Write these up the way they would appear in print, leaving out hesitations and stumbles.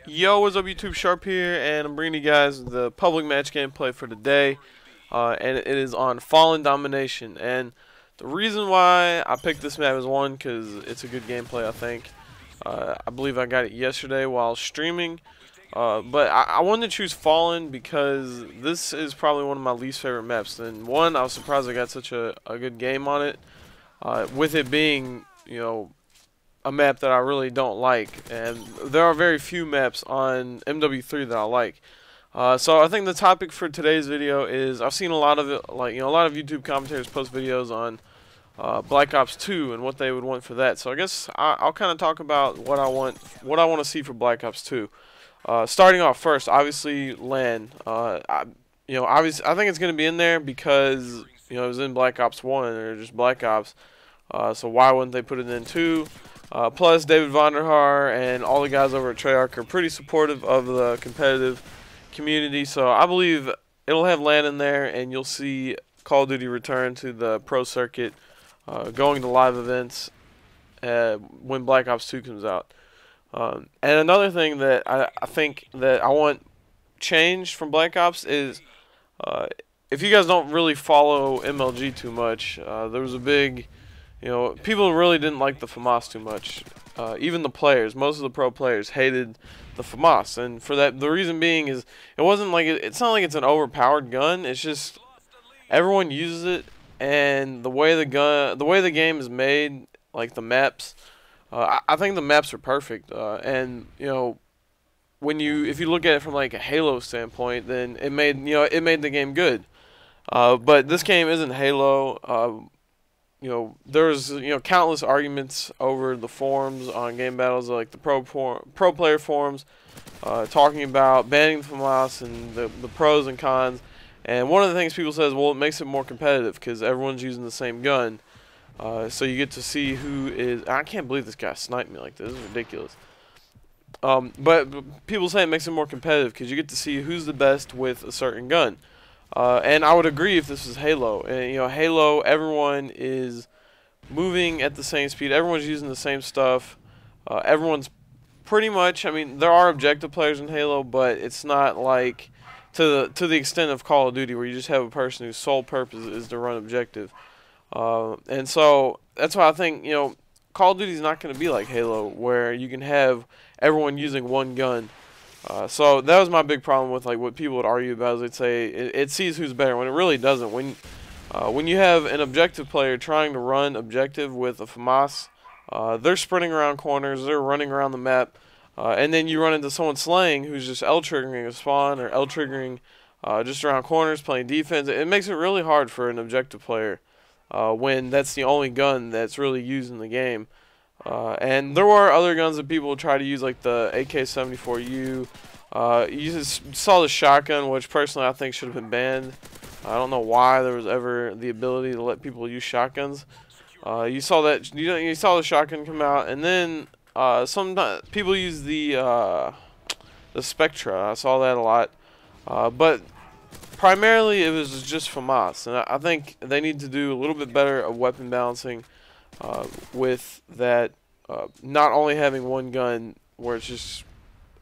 Yo, what's up YouTube? Sharp here, and I'm bringing you guys the public match gameplay for today, and it is on Fallen Domination. And the reason why I picked this map is one, because it's a good gameplay, I think. I believe I got it yesterday while streaming, but I wanted to choose Fallen because this is probably one of my least favorite maps. And one, I was surprised I got such a good game on it, with it being, you know, a map that I really don't like, and there are very few maps on MW3 that I like. So I think the topic for today's video is I've seen a lot of it, a lot of YouTube commentators post videos on Black Ops 2 and what they would want for that. So I guess I'll kind of talk about what I want to see for Black Ops 2. Starting off first, obviously LAN. Obviously I think it's going to be in there because it was in Black Ops 1 or just Black Ops. So why wouldn't they put it in 2? Plus, David Vonderhaar and all the guys over at Treyarch are pretty supportive of the competitive community, so I believe it'll have LAN in there, and you'll see Call of Duty return to the pro circuit, going to live events when Black Ops 2 comes out. And another thing that I think that I want changed from Black Ops is, if you guys don't really follow MLG too much, there was a big... people really didn't like the FAMAS too much. Even the players, most of the pro players hated the FAMAS, and for that, the reason being is it's not like it's an overpowered gun. It's just everyone uses it, and the way the game is made, like the maps, I think the maps are perfect. And if you look at it from like a Halo standpoint, then it made the game good. But this game isn't Halo. There's countless arguments over the forums on game battles, like the pro player forums, talking about banning the FAMAS and the pros and cons. And one of the things people say is, well, it makes it more competitive because everyone's using the same gun, so you get to see who is. I can't believe this guy sniped me like this. This is ridiculous. But people say it makes it more competitive because you get to see who's the best with a certain gun. And I would agree if this was Halo. And Halo, everyone is moving at the same speed. Everyone's using the same stuff. Everyone's pretty much. I mean, there are objective players in Halo, but it's not like to the extent of Call of Duty, where you just have a person whose sole purpose is to run objective. And so that's why I think Call of Duty is not going to be like Halo, where you can have everyone using one gun. So that was my big problem with what people would argue about, is they'd say it sees who's better when it really doesn't. When you have an objective player trying to run objective with a FAMAS, they're sprinting around corners, they're running around the map, and then you run into someone slaying who's just L-triggering a spawn or L-triggering just around corners playing defense. It makes it really hard for an objective player when that's the only gun that's really used in the game. And there were other guns that people would try to use, like the AK-74U. You just saw the shotgun, which personally I think should have been banned. I don't know why there was ever the ability to let people use shotguns. You saw that you saw the shotgun come out, and then some people use the Spectra. I saw that a lot, but primarily it was just FAMAS, and I think they need to do a little bit better of weapon balancing. With that, not only having one gun where it's just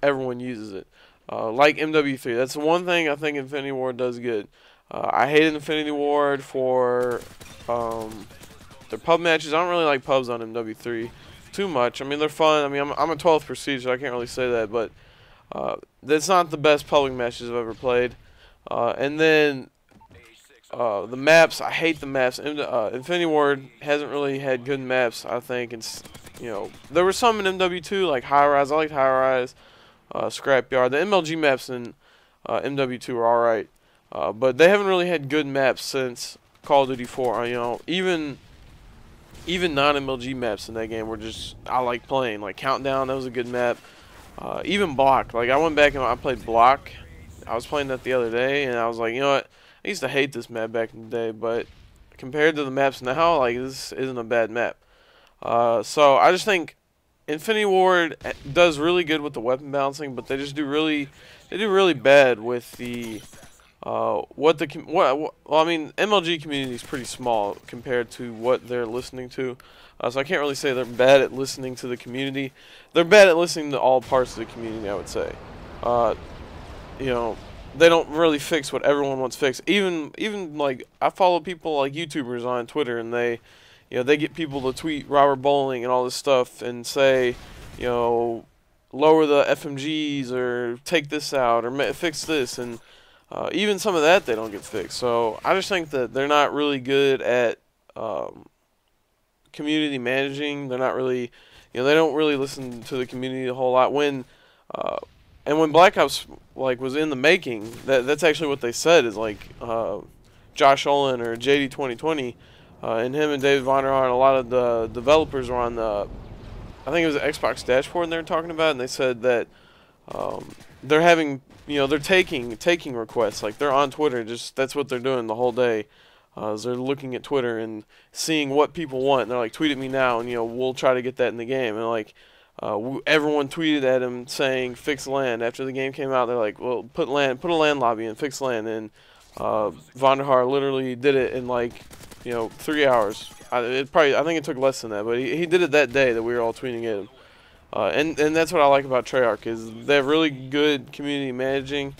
everyone uses it, like MW3. That's the one thing I think Infinity Ward does good. I hated Infinity Ward for their pub matches. I don't really like pubs on MW3 too much. I mean, they're fun. I mean, I'm a 12th prestige, so I can't really say that, but that's not the best public matches I've ever played. And then the maps, I hate the maps. Infinity Ward hasn't really had good maps, I think. It's, there were some in MW2, like High Rise. I liked High Rise, Scrapyard. The MLG maps in MW2 were alright, but they haven't really had good maps since Call of Duty 4. Even non-MLG maps in that game were just, I like playing. Like Countdown, that was a good map. Even Block. Like, I went back and I played Block. I was playing that the other day, and I was like, you know what? I used to hate this map back in the day, but compared to the maps now, this isn't a bad map. So I just think Infinity Ward does really good with the weapon balancing, but they do really bad with the well, I mean, MLG community is pretty small compared to what they're listening to, so I can't really say they're bad at listening to the community. They're bad at listening to all parts of the community, I would say. Uh, you know, they don't really fix what everyone wants fixed. Even like I follow people like YouTubers on Twitter, and they get people to tweet Robert Bowling and all this stuff and say, you know, lower the FMGs or take this out or fix this, and even some of that they don't get fixed. So I just think that they're not really good at community managing. They're not really, they don't really listen to the community a whole lot. And when Black Ops was in the making, that's actually what they said is Josh Olin or JD 2020, and him and David Vonderhaar and a lot of the developers were on I think it was the Xbox dashboard, and they were talking about it, and they said that they're having, they're taking requests. Like, they're on Twitter, that's what they're doing the whole day. Is they're looking at Twitter and seeing what people want. And they're like, tweet at me now, and we'll try to get that in the game. And everyone tweeted at him saying fix land. After the game came out, they're like, well, put a land lobby and fix land. And Vonderhaar literally did it in 3 hours. I think it took less than that, but he did it that day that we were all tweeting at him. And that's what I like about Treyarch is they have really good community managing.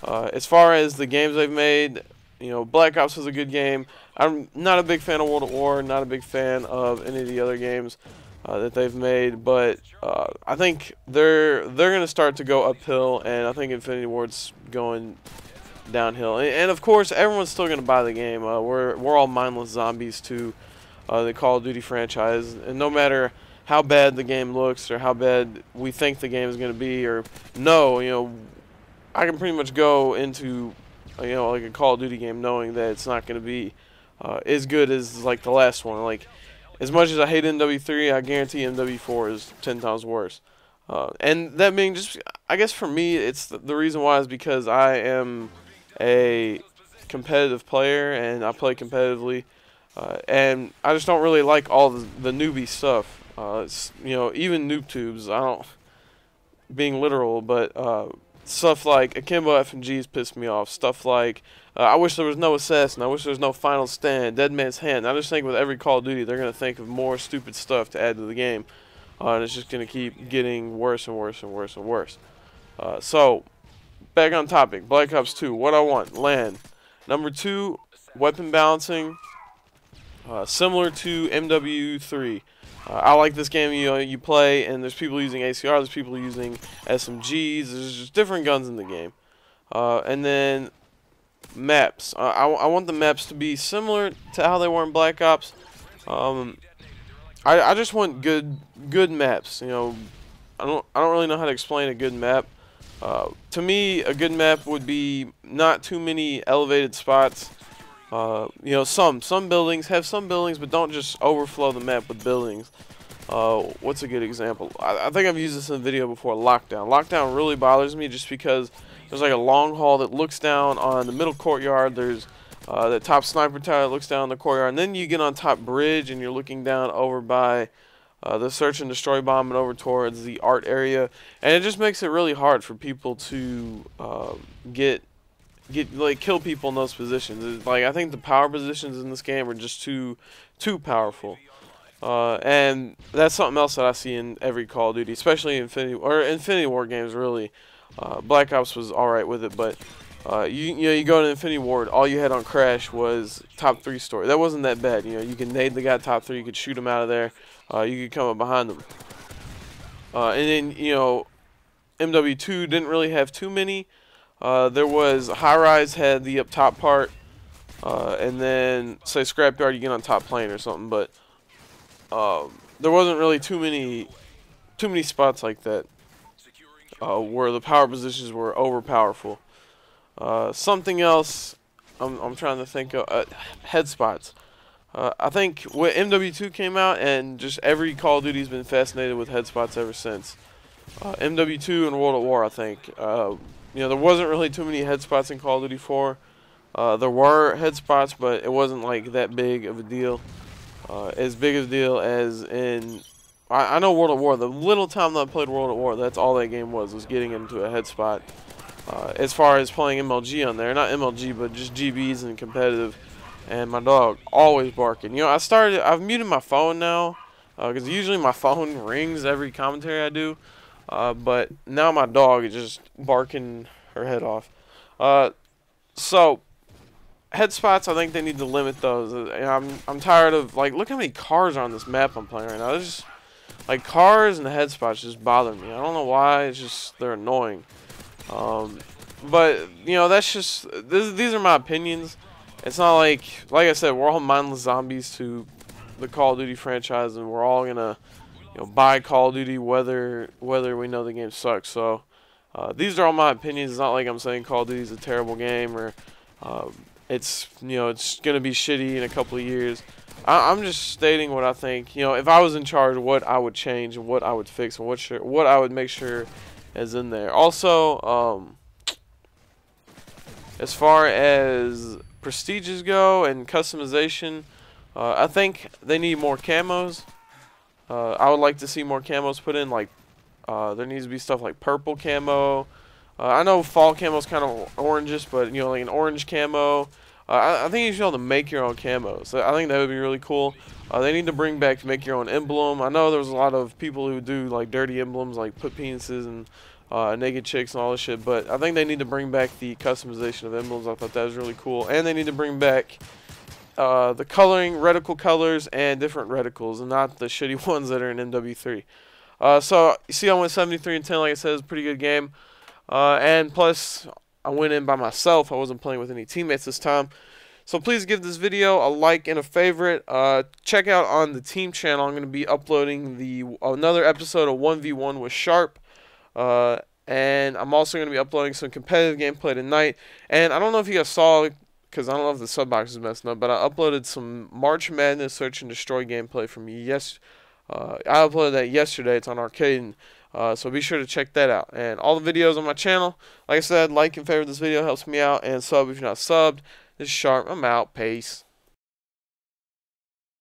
As far as the games they've made, Black Ops was a good game. I'm not a big fan of World at War, not a big fan of any of the other games that they've made, but I think they're going to start to go uphill, and I think Infinity Ward's going downhill. And of course, everyone's still going to buy the game. We're all mindless zombies to the Call of Duty franchise, and no matter how bad the game looks or how bad we think the game is going to be, or I can pretty much go into a Call of Duty game knowing that it's not going to be as good as the last one. As much as I hate MW3, I guarantee MW4 is 10 times worse. And that being I guess for me, it's the reason why is because I am a competitive player and I play competitively, and I just don't really like all the newbie stuff. Even noob tubes. I don't being literal, but stuff like Akimbo FMGs piss me off. Stuff like I wish there was no assassin. I wish there was no final stand. Dead Man's Hand. I just think with every Call of Duty, they're gonna think of more stupid stuff to add to the game, and it's just gonna keep getting worse and worse and worse and worse. So, back on topic. Black Ops 2. What I want: land. Number 2, weapon balancing. Similar to MW3. I like this game. You play, and there's people using ACR, there's people using SMGs, there's just different guns in the game. And then maps. I want the maps to be similar to how they were in Black Ops. I just want good maps. I don't really know how to explain a good map. To me, a good map would be not too many elevated spots. Some buildings, have some buildings, but don't just overflow the map with buildings. What's a good example? I think I've used this in a video before, Lockdown. Lockdown really bothers me just because there's a long hall that looks down on the middle courtyard. There's the top sniper tower that looks down the courtyard, and then you get on top bridge and you're looking down over by the search and destroy bomb and over towards the art area, and it just makes it really hard for people to kill people in those positions. I think the power positions in this game are just too powerful, and that's something else that I see in every Call of Duty, especially Infinity War games. Really, Black Ops was all right with it, but you go to Infinity Ward, all you had on Crash was top 3 story. That wasn't that bad. You can nade the guy top 3, you could shoot him out of there, you could come up behind them, and then MW2 didn't really have too many. There was High Rise had the up top part, and then say Scrapyard you get on top plane or something, but there wasn't really too many spots like that where the power positions were overpowerful. Something else I'm trying to think of, head spots. I think when MW2 came out, and just every Call of Duty's been fascinated with head spots ever since. MW2 and World at War, I think. There wasn't really too many head spots in Call of Duty 4. There were head spots, but it wasn't that big of a deal. As big of a deal as in... I know World at War. The little time that I played World at War, that's all that game was getting into a head spot. as far as playing MLG on there. Not MLG, but just GBs and competitive. And my dog always barking. You know, I've muted my phone now, because usually my phone rings every commentary I do. But now my dog is just barking her head off. So head spots, I think they need to limit those. And I'm tired of, like, look how many cars are on this map I'm playing right now. It's just like cars and the head spots just bother me. I don't know why. It's just they're annoying. But you know, that's just these are my opinions. It's not like I said, we're all mindless zombies to the Call of Duty franchise, and we're all gonna, you know, buy Call of Duty whether we know the game sucks. So these are all my opinions. It's not like I'm saying Call of Duty is a terrible game, or it's, you know, it's gonna be shitty in a couple of years. I'm just stating what I think. You know, if I was in charge, what I would change and what I would fix and what I would make sure is in there. Also, as far as prestiges go and customization, I think they need more camos. I would like to see more camos put in. Like, there needs to be stuff like purple camo. I know fall camo is kind of orangish, but, you know, like an orange camo. I think you should be able to make your own camos. I think that would be really cool. They need to bring back make your own emblem. I know there's a lot of people who do like dirty emblems, like put penises and naked chicks and all this shit, but I think they need to bring back the customization of emblems. I thought that was really cool. And they need to bring back the coloring, reticle colors, and different reticles, and not the shitty ones that are in MW3. So you see I went 73-10, like I said. It's a pretty good game. And plus, I went in by myself. I wasn't playing with any teammates this time. So please give this video a like and a favorite. Check out on the team channel. I'm going to be uploading another episode of 1v1 with Sharp. And I'm also going to be uploading some competitive gameplay tonight. And I don't know if you guys saw, because I don't know if the sub box is messing up, but I uploaded some March Madness Search and Destroy gameplay from I uploaded that yesterday. It's on Arcade. So be sure to check that out. And all the videos on my channel, like I said, like and favorite this video, helps me out. And sub if you're not subbed. This is Sharp. I'm out. Peace.